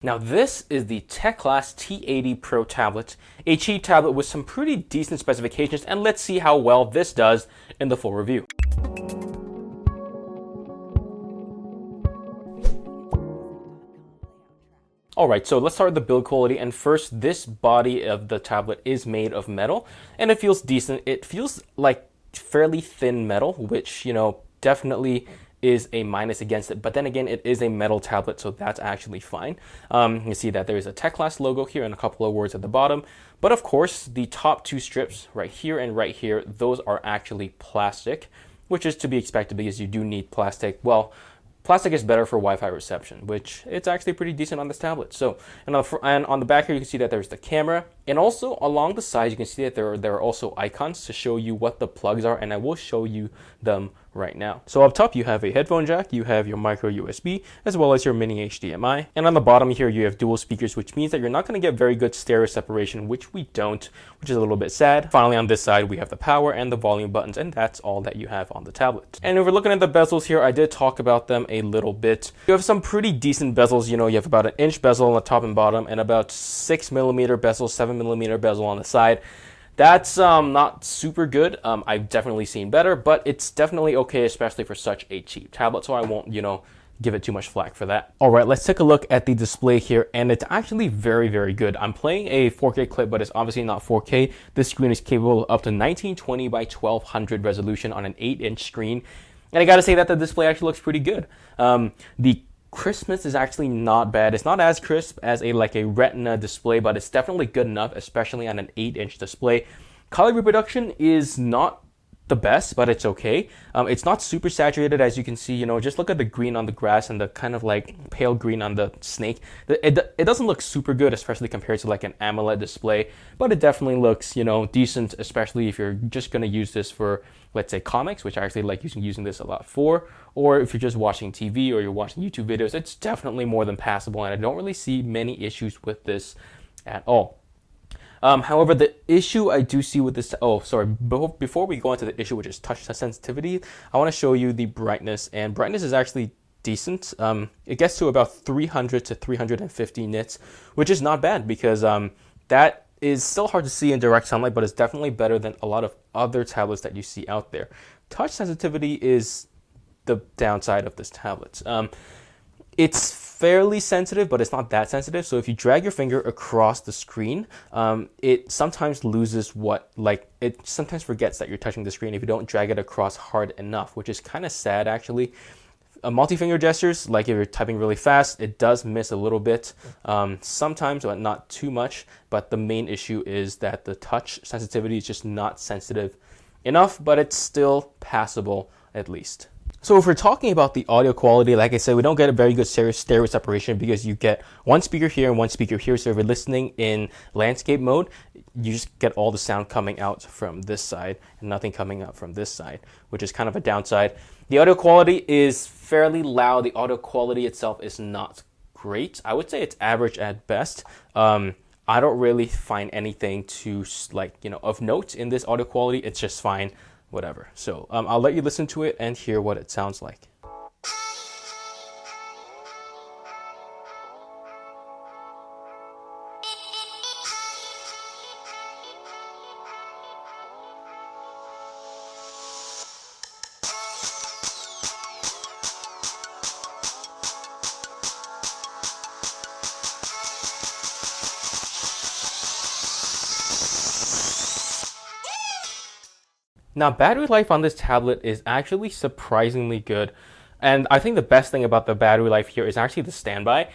Now this is the Teclast P80 Pro tablet, a cheap tablet with some pretty decent specifications, and let's see how well this does in the full review. Alright, so let's start with the build quality, and first, this body of the tablet is made of metal, and it feels decent. It feels like fairly thin metal, which, definitely is a minus against it, but then again, it is a metal tablet, so that's actually fine. You see that there's a Teclast logo here and a couple of words at the bottom, but of course, the top two strips right here and right here, those are actually plastic, which is to be expected because you do need plastic. Well, plastic is better for Wi-Fi reception, which it's actually pretty decent on this tablet. So, and on the back here, you can see that there's the camera, and also along the sides, you can see that there are also icons to show you what the plugs are, and I will show you them right now. So up top, you have a headphone jack, you have your micro USB, as well as your mini HDMI, and on the bottom here, you have dual speakers, which means that you're not going to get very good stereo separation, which we don't, which is a little bit sad. Finally, on this side, we have the power and the volume buttons, and that's all that you have on the tablet. And if we're looking at the bezels here, I did talk about them a little bit. You have some pretty decent bezels. You have about an inch bezel on the top and bottom, and about 6mm bezel, 7mm bezel on the side. That's not super good. I've definitely seen better, but it's definitely okay, especially for such a cheap tablet, so I won't, give it too much flack for that. All right, let's take a look at the display here, and it's actually very, very good. I'm playing a 4K clip, but it's obviously not 4K. This screen is capable of up to 1920 by 1200 resolution on an 8-inch screen, and I gotta say that the display actually looks pretty good. The crispness is actually not bad. It's not as crisp as a Retina display, but it's definitely good enough, especially on an 8-inch display. Color reproduction is not the best, but it's okay. It's not super saturated, as you can see. Just look at the green on the grass and the kind of pale green on the snake. It doesn't look super good, especially compared to an AMOLED display, but it definitely looks decent, especially if you're just going to use this for, let's say, comics, which I actually like using this a lot for, or if you're just watching TV or you're watching YouTube videos. It's definitely more than passable, and I don't really see many issues with this at all. However, the issue I do see with this, before we go into the issue, which is touch sensitivity, I want to show you the brightness, and brightness is actually decent. It gets to about 300 to 350 nits, which is not bad, because that is still hard to see in direct sunlight, but it's definitely better than a lot of other tablets that you see out there. Touch sensitivity is the downside of this tablet. It's fairly sensitive, but it's not that sensitive. So if you drag your finger across the screen, it sometimes loses it sometimes forgets that you're touching the screen if you don't drag it across hard enough, which is kind of sad, actually. Multi-finger gestures, like if you're typing really fast, it does miss a little bit sometimes, but not too much. But the main issue is that the touch sensitivity is just not sensitive enough, but it's still passable at least. So if we're talking about the audio quality, like I said, we don't get a very good stereo separation because you get one speaker here and one speaker here. So if you're listening in landscape mode, you just get all the sound coming out from this side and nothing coming out from this side, which is kind of a downside. The audio quality is fairly loud. The audio quality itself is not great. I would say it's average at best. I don't really find anything to of note in this audio quality. It's just fine. Whatever. So I'll let you listen to it and hear what it sounds like. Now, battery life on this tablet is actually surprisingly good, and I think the best thing about the battery life here is actually the standby.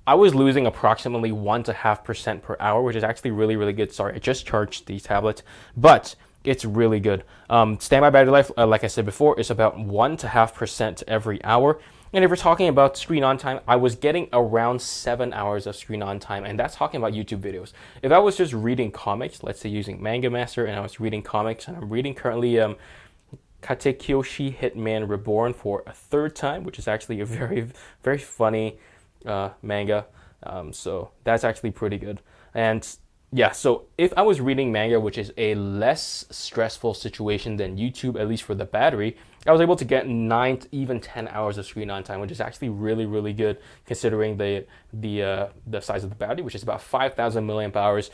I was losing approximately 1.5% per hour, which is actually really, really good. Sorry, I just charged the tablet, but it's really good. Standby battery life, like I said before, is about 1.5% every hour. And if we're talking about screen on time, I was getting around 7 hours of screen on time, and that's talking about YouTube videos. If I was just reading comics, let's say using Manga Master, and I was reading comics, and I'm reading currently Katekyoshi Hitman Reborn for a third time, which is actually a very, very funny manga. So that's actually pretty good. And Yeah, so if I was reading manga, which is a less stressful situation than YouTube, at least for the battery, I was able to get 9 to even 10 hours of screen on time, which is actually really, really good considering the size of the battery, which is about 5,000 milliamp hours.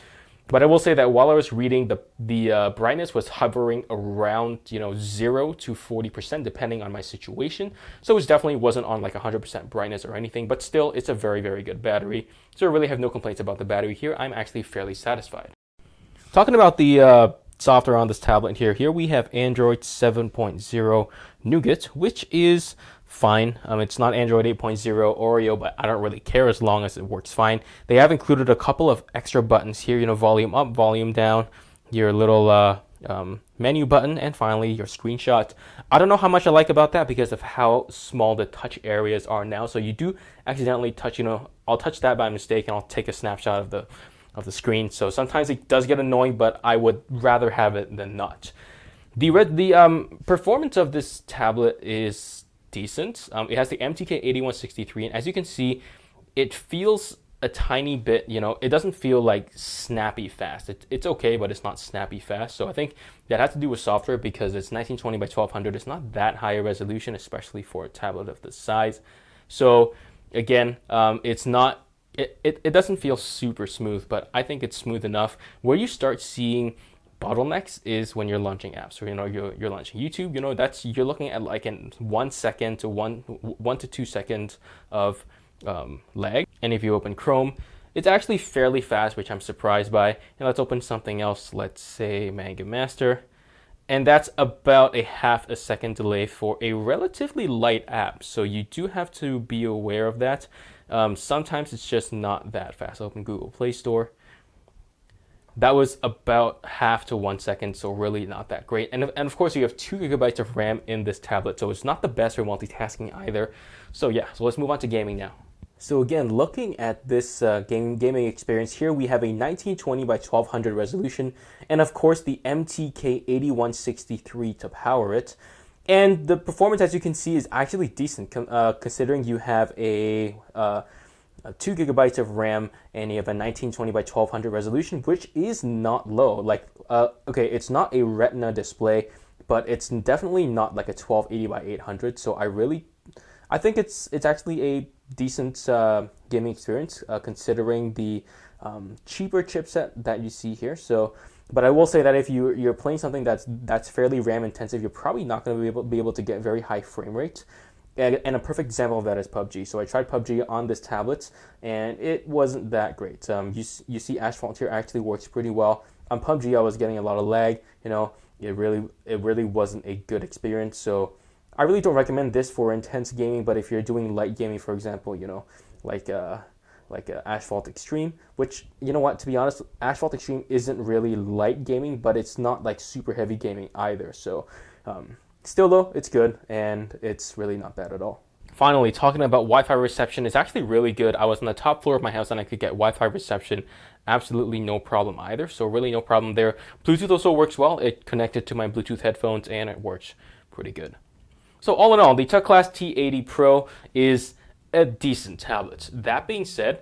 But I will say that while I was reading, the brightness was hovering around 0 to 40% depending on my situation. So it definitely wasn't on like 100% brightness or anything, but still it's a very, very good battery. So I really have no complaints about the battery here. I'm actually fairly satisfied. Talking about the software on this tablet here we have Android 7.0 Nougat, which is fine. It's not Android 8.0 Oreo, but I don't really care as long as it works fine. They have included a couple of extra buttons here, volume up, volume down, your little menu button, and finally your screenshot. I don't know how much I like about that because of how small the touch areas are now. So you do accidentally touch, I'll touch that by mistake and I'll take a snapshot of the screen. So sometimes it does get annoying, but I would rather have it than not. The performance of this tablet is decent. It has the MTK 8163, and as you can see, it feels a tiny bit, it doesn't feel like snappy fast. It's okay, but it's not snappy fast. So I think that has to do with software because it's 1920 by 1200. It's not that high a resolution, especially for a tablet of this size. So again, it's not, it doesn't feel super smooth, but I think it's smooth enough. Where you start seeing bottlenecks is when you're launching apps, or you're launching YouTube. That's, you're looking at like in 1 second to 1 to 2 seconds of lag. And if you open Chrome, it's actually fairly fast, which I'm surprised by. And let's open something else. Let's say Manga Master, and that's about a half a second delay for a relatively light app. So you do have to be aware of that. Sometimes it's just not that fast. Open Google Play Store. That was about half to 1 second, so really not that great. And of course, you have 2 gigabytes of RAM in this tablet, so it's not the best for multitasking either. So yeah, so let's move on to gaming now. So again, looking at this gaming experience here, we have a 1920 by 1200 resolution, and of course the MTK 8163 to power it. And the performance, as you can see, is actually decent, considering you have a 2 gigabytes of RAM and you have a 1920 by 1200 resolution, which is not low. Like, okay, it's not a Retina display, but it's definitely not like a 1280 by 800. So I think it's actually a decent gaming experience, considering the cheaper chipset that you see here. So, but I will say that if you're playing something that's fairly RAM intensive, you're probably not going to be able to get very high frame rate. And a perfect example of that is PUBG. So I tried PUBG on this tablet, and it wasn't that great. You see Asphalt here actually works pretty well. On PUBG, I was getting a lot of lag. It really wasn't a good experience. So I really don't recommend this for intense gaming. But if you're doing light gaming, for example, like Asphalt Extreme, which, to be honest, Asphalt Extreme isn't really light gaming, but it's not like super heavy gaming either. So still though, it's good, and it's really not bad at all. Finally, talking about Wi-Fi reception, is actually really good. I was on the top floor of my house and I could get Wi-Fi reception absolutely no problem either. So really no problem there. Bluetooth also works well. It connected to my Bluetooth headphones and it works pretty good. So all in all, the Teclast P80 Pro is a decent tablet. That being said,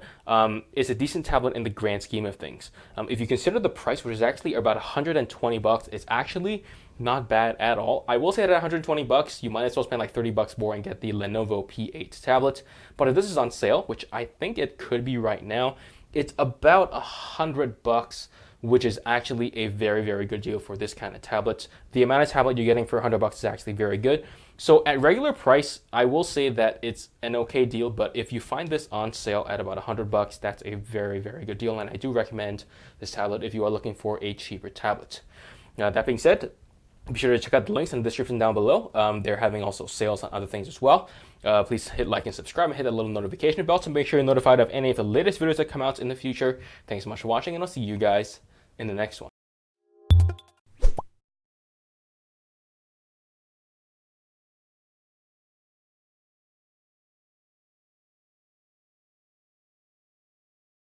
it's a decent tablet in the grand scheme of things. If you consider the price, which is actually about $120, it's actually not bad at all. I will say that at $120, you might as well spend like $30 more and get the Lenovo P8 tablet. But if this is on sale, which I think it could be right now, it's about $100, which is actually a very, very good deal for this kind of tablet. The amount of tablet you're getting for $100 is actually very good. So at regular price, I will say that it's an okay deal, but if you find this on sale at about $100, that's a very, very good deal, and I do recommend this tablet if you are looking for a cheaper tablet. Now, that being said, be sure to check out the links in the description down below. They're having also sales on other things as well. Please hit like and subscribe and hit that little notification bell to make sure you're notified of any of the latest videos that come out in the future. Thanks so much for watching, and I'll see you guys in the next one.